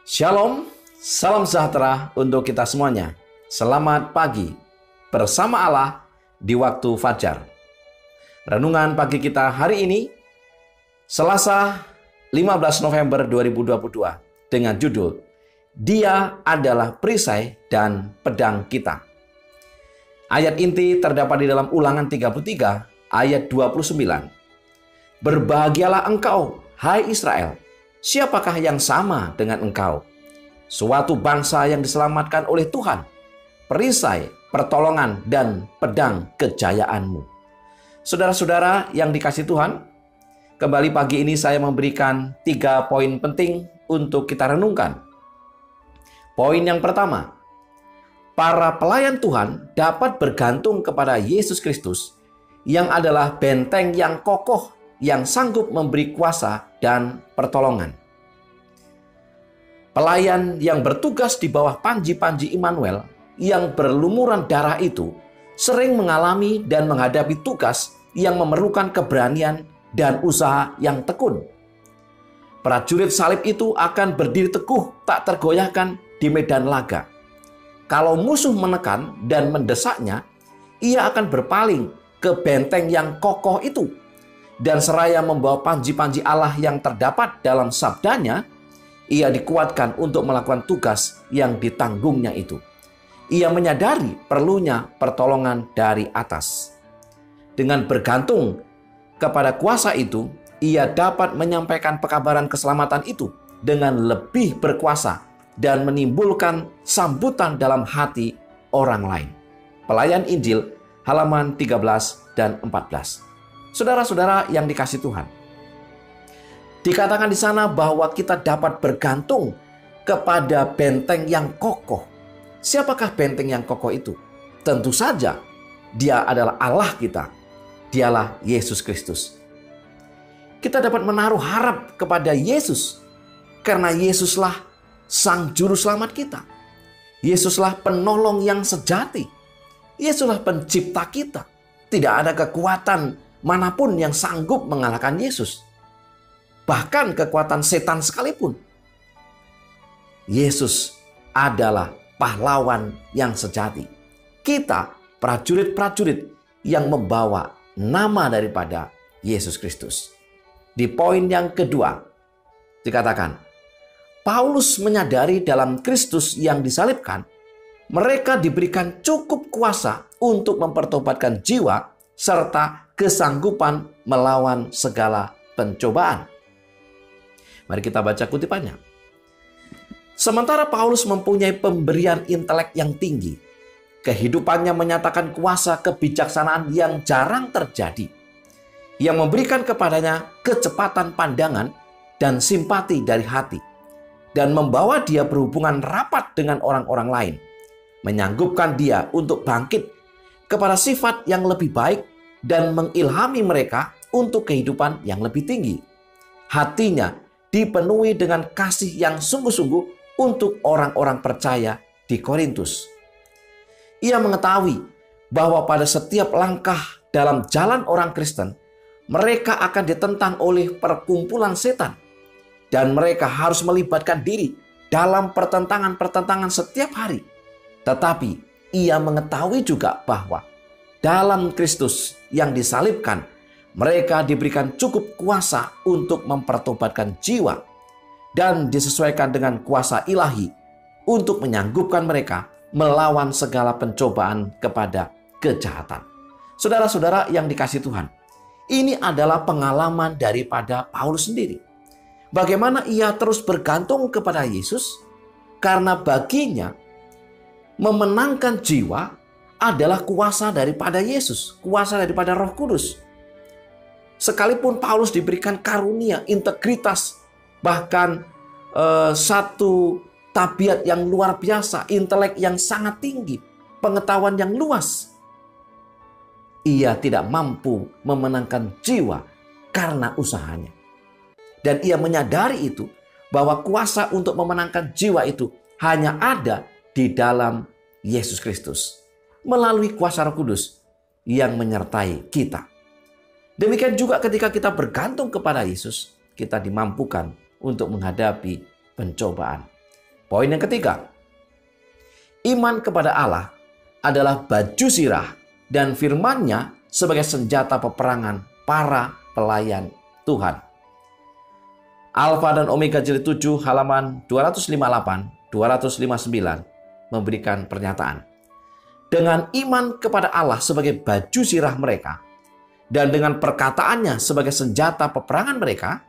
Shalom, salam sejahtera untuk kita semuanya. Selamat pagi bersama Allah di waktu fajar. Renungan pagi kita hari ini, Selasa 15 November 2022 dengan judul Dia adalah perisai dan pedang kita. Ayat inti terdapat di dalam Ulangan 33 ayat 29. Berbahagialah engkau, hai Israel. Siapakah yang sama dengan engkau? Suatu bangsa yang diselamatkan oleh Tuhan, perisai, pertolongan, dan pedang kejayaanmu. Saudara-saudara yang dikasihi Tuhan, kembali pagi ini saya memberikan 3 poin penting untuk kita renungkan. Poin yang pertama, para pelayan Tuhan dapat bergantung kepada Yesus Kristus yang adalah benteng yang kokoh yang sanggup memberi kuasa dan pertolongan. Pelayan yang bertugas di bawah panji-panji Immanuel yang berlumuran darah itu sering mengalami dan menghadapi tugas yang memerlukan keberanian dan usaha yang tekun. Prajurit salib itu akan berdiri teguh tak tergoyahkan di medan laga. Kalau musuh menekan dan mendesaknya, ia akan berpaling ke benteng yang kokoh itu. Dan seraya membawa panji-panji Allah yang terdapat dalam sabdanya, ia dikuatkan untuk melakukan tugas yang ditanggungnya itu. Ia menyadari perlunya pertolongan dari atas. Dengan bergantung kepada kuasa itu, ia dapat menyampaikan pekabaran keselamatan itu dengan lebih berkuasa dan menimbulkan sambutan dalam hati orang lain. Pelayan Injil halaman 13 dan 14. Saudara-saudara yang dikasihi Tuhan, dikatakan di sana bahwa kita dapat bergantung kepada benteng yang kokoh. Siapakah benteng yang kokoh itu? Tentu saja Dia adalah Allah kita. Dialah Yesus Kristus. Kita dapat menaruh harap kepada Yesus karena Yesuslah Sang Juru Selamat kita. Yesuslah penolong yang sejati. Yesuslah pencipta kita. Tidak ada kekuatan manapun yang sanggup mengalahkan Yesus. Bahkan kekuatan setan sekalipun. Yesus adalah pahlawan yang sejati. Kita prajurit-prajurit yang membawa nama daripada Yesus Kristus. Di poin yang kedua, dikatakan, Paulus menyadari dalam Kristus yang disalibkan, mereka diberikan cukup kuasa untuk mempertobatkan jiwa serta kesanggupan melawan segala pencobaan. Mari kita baca kutipannya. Sementara Paulus mempunyai pemberian intelek yang tinggi, kehidupannya menyatakan kuasa kebijaksanaan yang jarang terjadi, yang memberikan kepadanya kecepatan pandangan dan simpati dari hati, dan membawa dia berhubungan rapat dengan orang-orang lain, menyanggupkan dia untuk bangkit kepada sifat yang lebih baik dan mengilhami mereka untuk kehidupan yang lebih tinggi. Hatinya dipenuhi dengan kasih yang sungguh-sungguh untuk orang-orang percaya di Korintus. Ia mengetahui bahwa pada setiap langkah dalam jalan orang Kristen, mereka akan ditentang oleh perkumpulan setan. Dan mereka harus melibatkan diri dalam pertentangan-pertentangan setiap hari. Tetapi ia mengetahui juga bahwa dalam Kristus yang disalibkan, mereka diberikan cukup kuasa untuk mempertobatkan jiwa dan disesuaikan dengan kuasa ilahi untuk menyanggupkan mereka melawan segala pencobaan kepada kejahatan. Saudara-saudara yang dikasihi Tuhan, ini adalah pengalaman daripada Paulus sendiri. Bagaimana ia terus bergantung kepada Yesus karena baginya memenangkan jiwa adalah kuasa daripada Yesus, kuasa daripada Roh Kudus. Sekalipun Paulus diberikan karunia, integritas, bahkan satu tabiat yang luar biasa, intelek yang sangat tinggi, pengetahuan yang luas, ia tidak mampu memenangkan jiwa karena usahanya. Dan ia menyadari itu, bahwa kuasa untuk memenangkan jiwa itu hanya ada di dalam Yesus Kristus. Melalui kuasa Roh Kudus yang menyertai kita. Demikian juga ketika kita bergantung kepada Yesus, kita dimampukan untuk menghadapi pencobaan. Poin yang ketiga, iman kepada Allah adalah baju zirah dan firman-Nya sebagai senjata peperangan para pelayan Tuhan. Alfa dan Omega jilid 7 halaman 258-259 memberikan pernyataan. Dengan iman kepada Allah sebagai baju zirah mereka dan dengan perkataannya sebagai senjata peperangan mereka,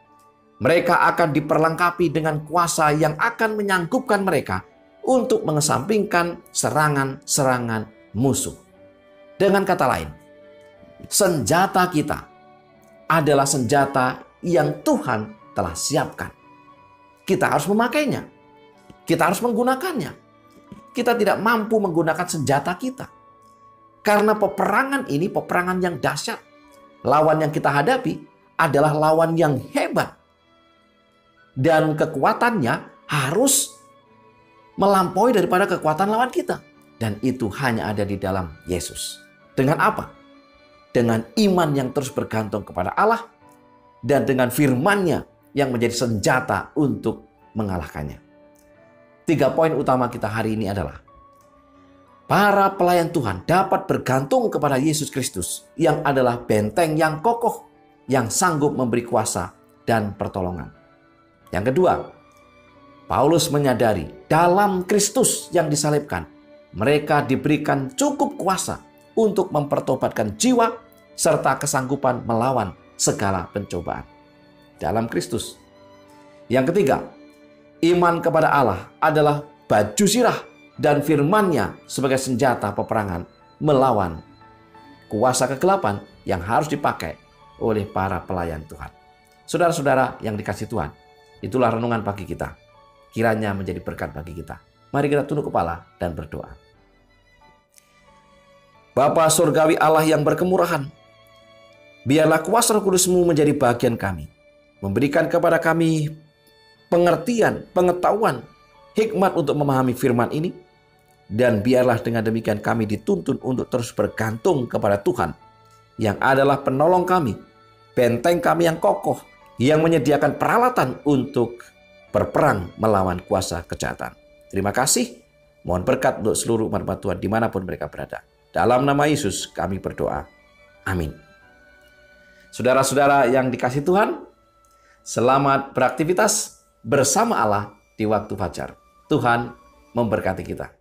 mereka akan diperlengkapi dengan kuasa yang akan menyanggupkan mereka untuk mengesampingkan serangan-serangan musuh. Dengan kata lain, senjata kita adalah senjata yang Tuhan telah siapkan. Kita harus memakainya. Kita harus menggunakannya. Kita tidak mampu menggunakan senjata kita. Karena peperangan ini peperangan yang dahsyat. Lawan yang kita hadapi adalah lawan yang hebat. Dan kekuatannya harus melampaui daripada kekuatan lawan kita. Dan itu hanya ada di dalam Yesus. Dengan apa? Dengan iman yang terus bergantung kepada Allah. Dan dengan firman-Nya yang menjadi senjata untuk mengalahkannya. 3 poin utama kita hari ini adalah para pelayan Tuhan dapat bergantung kepada Yesus Kristus yang adalah benteng yang kokoh, yang sanggup memberi kuasa dan pertolongan. Yang kedua, Paulus menyadari dalam Kristus yang disalibkan, mereka diberikan cukup kuasa untuk mempertobatkan jiwa serta kesanggupan melawan segala pencobaan. Dalam Kristus. Yang ketiga, iman kepada Allah adalah baju zirah dan firman-Nya sebagai senjata peperangan melawan kuasa kegelapan yang harus dipakai oleh para pelayan Tuhan. Saudara-saudara yang dikasihi Tuhan, itulah renungan pagi kita. Kiranya menjadi berkat bagi kita. Mari kita tunduk kepala dan berdoa. Bapa surgawi Allah yang berkemurahan, biarlah kuasa Roh Kudus-Mu menjadi bagian kami. Memberikan kepada kami pengertian, pengetahuan, hikmat untuk memahami firman ini. Dan biarlah dengan demikian kami dituntun untuk terus bergantung kepada Tuhan, yang adalah penolong kami, benteng kami yang kokoh, yang menyediakan peralatan untuk berperang melawan kuasa kejahatan. Terima kasih. Mohon berkat untuk seluruh umat Tuhan dimanapun mereka berada. Dalam nama Yesus kami berdoa. Amin. Saudara-saudara yang dikasihi Tuhan, selamat beraktivitas bersama Allah di waktu fajar. Tuhan memberkati kita.